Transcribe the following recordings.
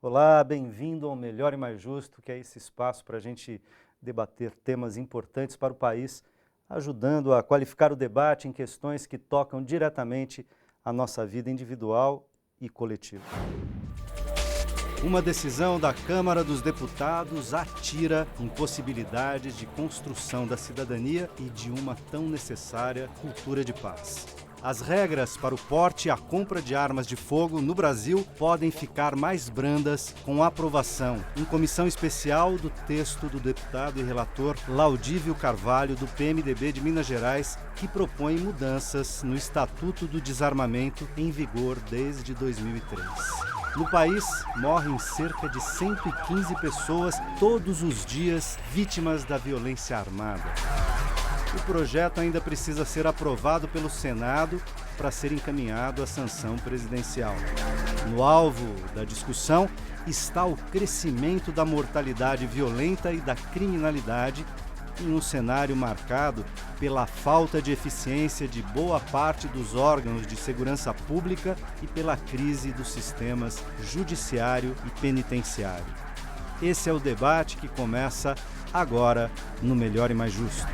Olá, bem-vindo ao Melhor e Mais Justo, que é esse espaço para a gente debater temas importantes para o país, ajudando a qualificar o debate em questões que tocam diretamente a nossa vida individual e coletiva. Uma decisão da Câmara dos Deputados atira impossibilidades de construção da cidadania e de uma tão necessária cultura de paz. As regras para o porte e a compra de armas de fogo no Brasil podem ficar mais brandas com a aprovação em comissão especial do texto do deputado e relator Laudívio Carvalho, do PMDB de Minas Gerais, que propõe mudanças no Estatuto do Desarmamento em vigor desde 2003. No país, morrem cerca de 115 pessoas todos os dias vítimas da violência armada. O projeto ainda precisa ser aprovado pelo Senado para ser encaminhado à sanção presidencial. No alvo da discussão está o crescimento da mortalidade violenta e da criminalidade em um cenário marcado pela falta de eficiência de boa parte dos órgãos de segurança pública e pela crise dos sistemas judiciário e penitenciário. Esse é o debate que começa agora no Melhor e Mais Justo.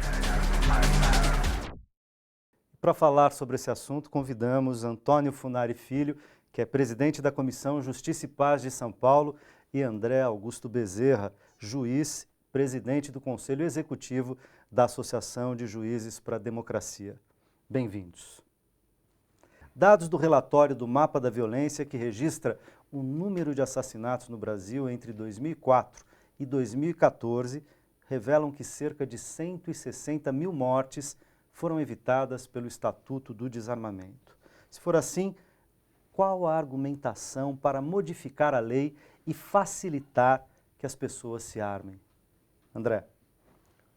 Para falar sobre esse assunto, convidamos Antônio Funari Filho, que é presidente da Comissão Justiça e Paz de São Paulo, e André Augusto Bezerra, juiz, presidente do Conselho Executivo da Associação de Juízes para a Democracia. Bem-vindos. Dados do relatório do Mapa da Violência, que registra o número de assassinatos no Brasil entre 2004 e 2014, revelam que cerca de 160 mil mortes foram evitadas pelo Estatuto do Desarmamento. Se for assim, qual a argumentação para modificar a lei e facilitar que as pessoas se armem? André.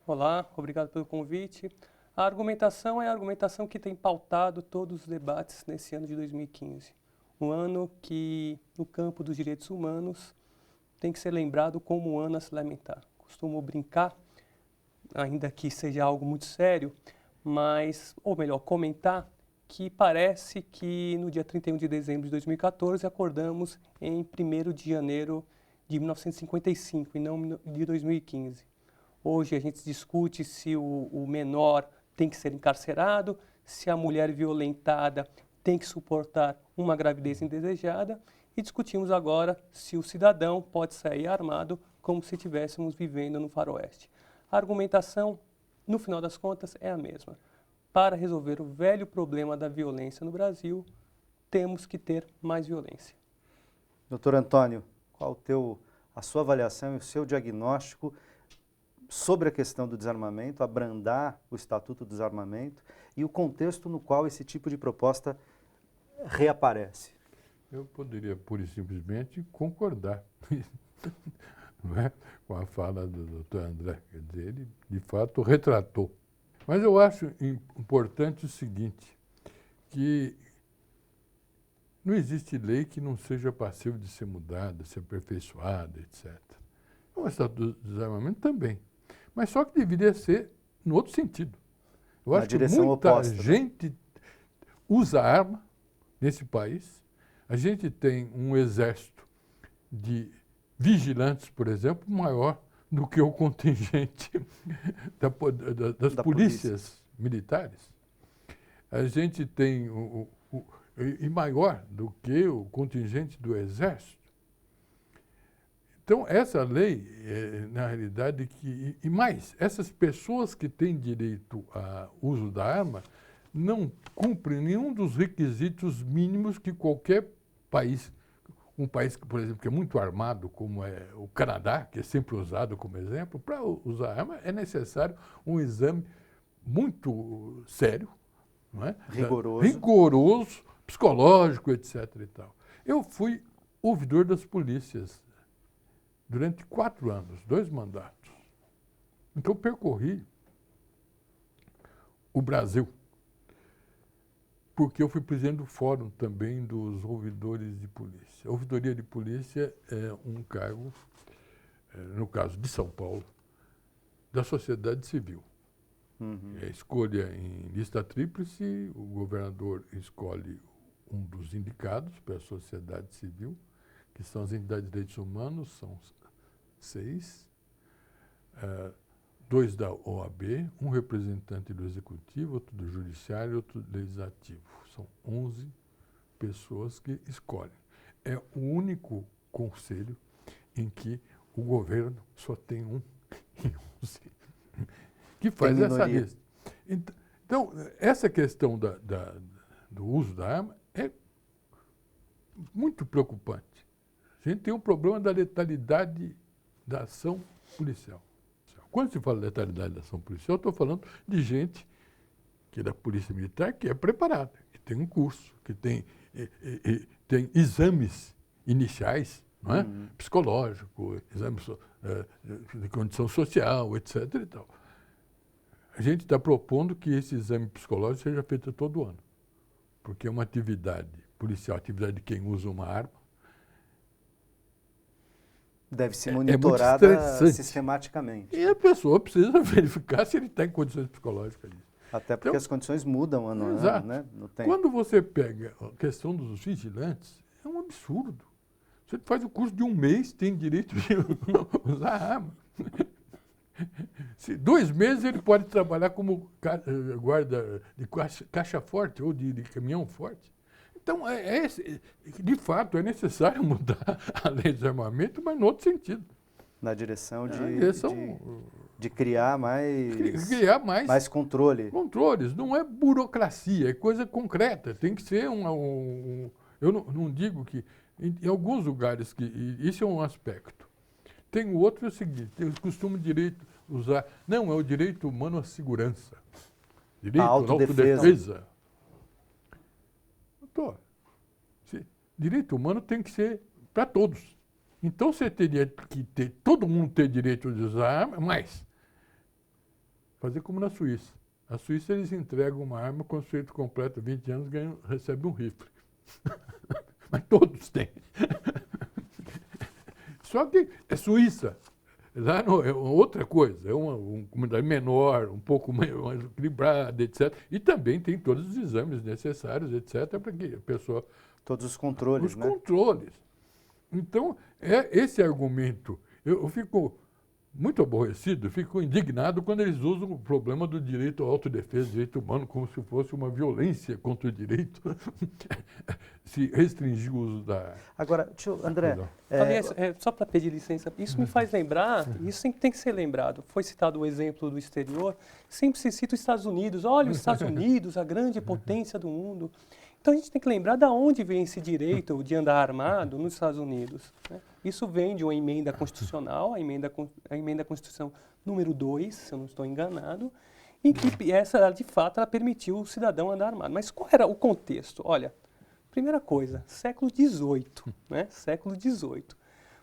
Olá, obrigado pelo convite. A argumentação é a argumentação que tem pautado todos os debates nesse ano de 2015. Um ano que, no campo dos direitos humanos, tem que ser lembrado como um ano a se lamentar. Costumo brincar, ainda que seja algo muito sério, mas, ou melhor, comentar que parece que no dia 31 de dezembro de 2014 acordamos em 1º de janeiro de 1955 e não de 2015. Hoje a gente discute se o menor tem que ser encarcerado, se a mulher violentada tem que suportar uma gravidez indesejada e discutimos agora se o cidadão pode sair armado como se estivéssemos vivendo no faroeste. A argumentação, no final das contas, é a mesma. Para resolver o velho problema da violência no Brasil, temos que ter mais violência. Doutor Antônio, qual a sua avaliação e o seu diagnóstico sobre a questão do desarmamento, abrandar o Estatuto do Desarmamento e o contexto no qual esse tipo de proposta reaparece? Eu poderia, pura e simplesmente, concordar não é? Com a fala do doutor André. Quer dizer, ele, de fato, retratou. Mas eu acho importante o seguinte, que não existe lei que não seja passível de ser mudada, ser aperfeiçoada, etc. O Estatuto do Desarmamento também. Mas só que deveria ser no outro sentido. Eu acho que muita oposta, gente usa arma nesse país. A gente tem um exército de vigilantes, por exemplo, maior do que o contingente das polícias militares. A gente tem e maior do que o contingente do exército. Então, essa lei, na realidade, e mais, essas pessoas que têm direito ao uso da arma não cumprem nenhum dos requisitos mínimos que qualquer país, um país, por exemplo, que é muito armado, como é o Canadá, que é sempre usado como exemplo, para usar arma é necessário um exame muito sério, não é? Rigoroso, psicológico, etc. e tal. Eu fui ouvidor das polícias durante 4 anos, 2 mandatos. Então, eu percorri o Brasil, porque eu fui presidente do Fórum também dos ouvidores de polícia. A ouvidoria de polícia é um cargo, no caso de São Paulo, da sociedade civil. É escolha em lista tríplice, o governador escolhe um dos indicados para a sociedade civil, que são as entidades de direitos humanos, são 6, 2 da OAB, um representante do Executivo, outro do Judiciário, outro do Legislativo. São 11 pessoas que escolhem. É o único conselho em que o governo só tem um em 11 que faz essa lista. Então, essa questão do uso da arma é muito preocupante. A gente tem um problema da letalidade da ação policial. Quando se fala de letalidade da ação policial, eu estou falando de gente que é da Polícia Militar, que é preparada, que tem um curso, que tem exames iniciais, não é? Psicológico, exames de condição social, etc. E tal. A gente está propondo que esse exame psicológico seja feito todo ano, porque é uma atividade policial, atividade de quem usa uma arma. Deve ser monitorada sistematicamente. E a pessoa precisa verificar se ele está em condições psicológicas disso. Até porque as condições mudam ano a ano, né? No tempo. Quando você pega a questão dos vigilantes, é um absurdo. Você faz o curso de 1 mês, tem direito de usar arma. 2 meses ele pode trabalhar como guarda de caixa forte ou de caminhão forte. Então, de fato, é necessário mudar a lei de armamento, mas no outro sentido. Na direção de criar mais controle. Controles, não é burocracia, é coisa concreta. Tem que ser eu não digo que... Em alguns lugares, isso é um aspecto. Tem o outro, é o seguinte, eu costumo usar... Não, é o direito humano à segurança. Direito à autodefesa. Direito humano tem que ser para todos. Então você teria que todo mundo ter direito de usar arma, mas fazer como na Suíça. Na Suíça eles entregam uma arma com o sujeito completo 20 anos recebe um rifle. Mas todos têm. Só que é Suíça. Lá é outra coisa, é uma comunidade menor, um pouco mais equilibrada, etc. E também tem todos os exames necessários, etc., para que a pessoa... Todos os controles, Os controles. Então, esse argumento, eu fico muito aborrecido, fico indignado quando eles usam o problema do direito à autodefesa, direito humano, como se fosse uma violência contra o direito, se restringir o uso da... Agora, André... Aliás, só para pedir licença, isso me faz lembrar, isso sempre tem que ser lembrado, foi citado o exemplo do exterior, sempre se cita os Estados Unidos, olha os Estados Unidos, a grande potência do mundo. Então a gente tem que lembrar de onde vem esse direito de andar armado nos Estados Unidos, né? Isso vem de uma emenda constitucional, a emenda Constituição número 2, se eu não estou enganado, em que essa, de fato, ela permitiu o cidadão andar armado. Mas qual era o contexto? Olha, primeira coisa, século XVIII, né? Século XVIII.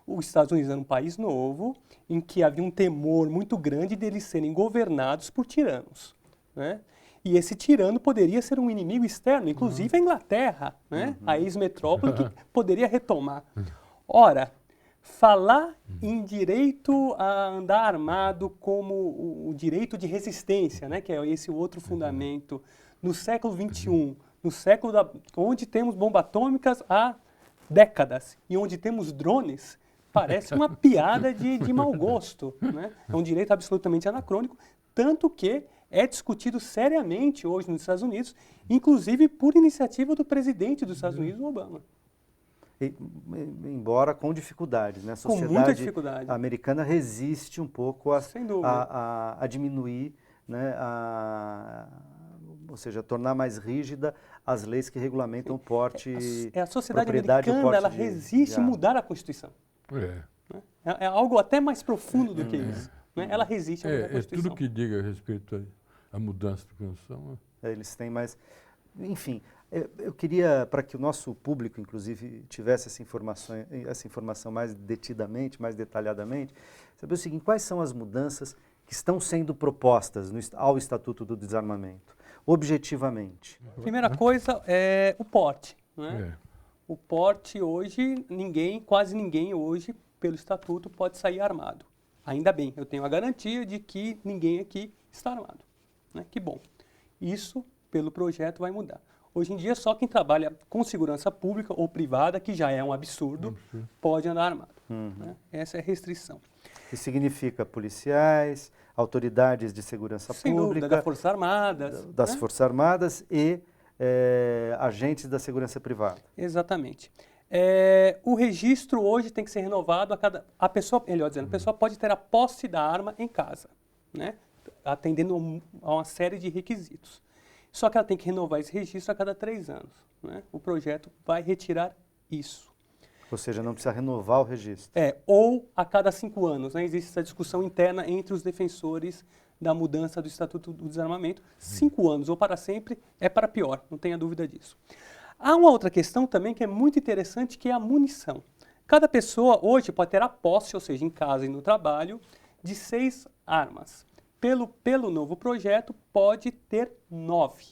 Os Estados Unidos era um país novo, em que havia um temor muito grande deles serem governados por tiranos, né? E esse tirano poderia ser um inimigo externo, inclusive a Inglaterra, né? A ex-metrópole que poderia retomar. Ora, falar em direito a andar armado como o direito de resistência, né? Que é esse outro fundamento, no século XXI, no século onde temos bombas atômicas há décadas e onde temos drones, parece uma piada de mau gosto, né? É um direito absolutamente anacrônico, tanto que é discutido seriamente hoje nos Estados Unidos, inclusive por iniciativa do presidente dos Estados Unidos, Obama. Embora com dificuldades, né? A sociedade com muita dificuldade. Americana resiste um pouco Sem dúvida. a diminuir, né? Ou seja, tornar mais rígida as leis que regulamentam o porte, a sociedade americana, ela resiste mudar a Constituição. É algo até mais profundo do que isso. Né? Ela resiste a mudar a Constituição. Tudo que diga a respeito à mudança de Constituição. Eles têm mais... Enfim, eu queria, para que o nosso público, inclusive, tivesse essa informação mais detidamente, mais detalhadamente, saber o seguinte: quais são as mudanças que estão sendo propostas ao Estatuto do Desarmamento, objetivamente? Primeira coisa é o porte. Né? O porte hoje, quase ninguém hoje, pelo Estatuto, pode sair armado. Ainda bem, eu tenho a garantia de que ninguém aqui está armado. Né? Que bom. Isso, pelo projeto, vai mudar. Hoje em dia, só quem trabalha com segurança pública ou privada, que já é um absurdo, pode andar armado. Né? Essa é a restrição. Que significa policiais, autoridades de segurança Sem pública, dúvida, das Forças Armadas. das né? Forças Armadas e agentes da segurança privada. Exatamente. O registro hoje tem que ser renovado a pessoa, melhor dizendo, a pessoa pode ter a posse da arma em casa, né? Atendendo a uma série de requisitos. Só que ela tem que renovar esse registro a cada 3 anos. Né? O projeto vai retirar isso. Ou seja, não precisa renovar o registro. Ou a cada 5 anos. Né? Existe essa discussão interna entre os defensores da mudança do Estatuto do Desarmamento. 5 anos ou para sempre é para pior, não tenha dúvida disso. Há uma outra questão também que é muito interessante, que é a munição. Cada pessoa hoje pode ter a posse, ou seja, em casa e no trabalho, de 6 armas. Pelo novo projeto, pode ter 9.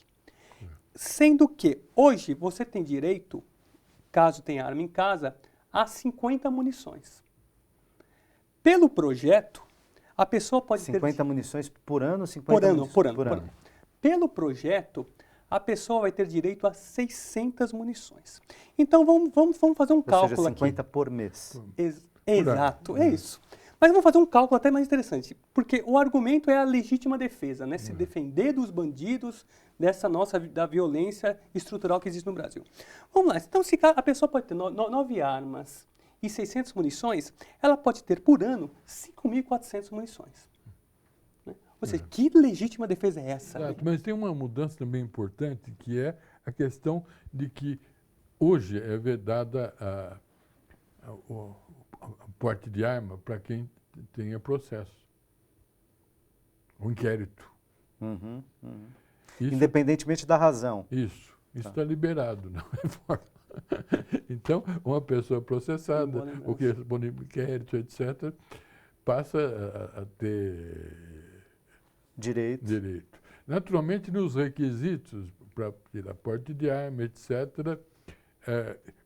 Sendo que hoje você tem direito, caso tenha arma em casa, a 50 munições. Pelo projeto, a pessoa pode ter... 50 munições por ano? 50 Por ano, munições por ano. Pelo projeto, a pessoa vai ter direito a 600 munições. Então, vamos fazer um cálculo aqui. Ou seja, 50 por mês. Exato, é isso. Mas vamos fazer um cálculo até mais interessante, porque o argumento é a legítima defesa, né? Se defender dos bandidos, da violência estrutural que existe no Brasil. Vamos lá, então se a pessoa pode ter 9 armas e 600 munições, ela pode ter por ano 5.400 munições. Né? Ou seja, que legítima defesa é essa? Exato, mas tem uma mudança também importante, que é a questão de que hoje é vedada o porte de arma para quem tenha processo, um inquérito. Isso, Independentemente da razão. Isso está liberado na reforma. Então, uma pessoa processada, ou que responde inquérito, etc., passa a ter direito. Naturalmente, nos requisitos para tirar porte de arma, etc.,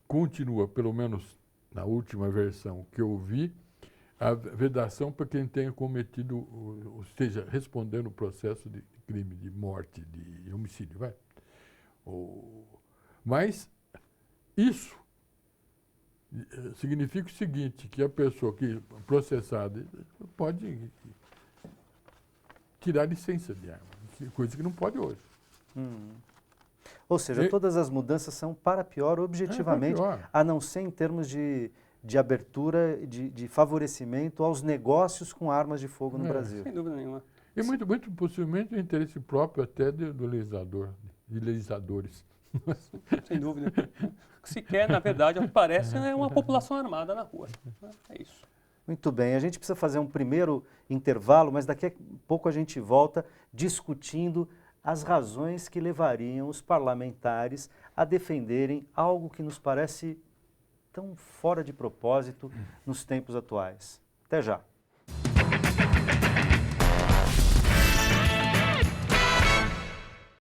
continua, pelo menos na última versão que eu vi, a vedação para quem tenha cometido, ou esteja respondendo o processo de crime de morte, de homicídio. Mas isso significa o seguinte, que a pessoa que processada pode tirar licença de arma, coisa que não pode hoje. Ou seja, todas as mudanças são para pior objetivamente, para pior. a não ser em termos de abertura, de favorecimento aos negócios com armas de fogo no Brasil. Sem dúvida nenhuma. E muito possivelmente o interesse próprio até do legislador, de legisladores. Sem dúvida. O que se quer, na verdade, ao que parece, é uma população armada na rua. É isso. Muito bem, a gente precisa fazer um primeiro intervalo, mas daqui a pouco a gente volta discutindo as razões que levariam os parlamentares a defenderem algo que nos parece tão fora de propósito nos tempos atuais. Até já.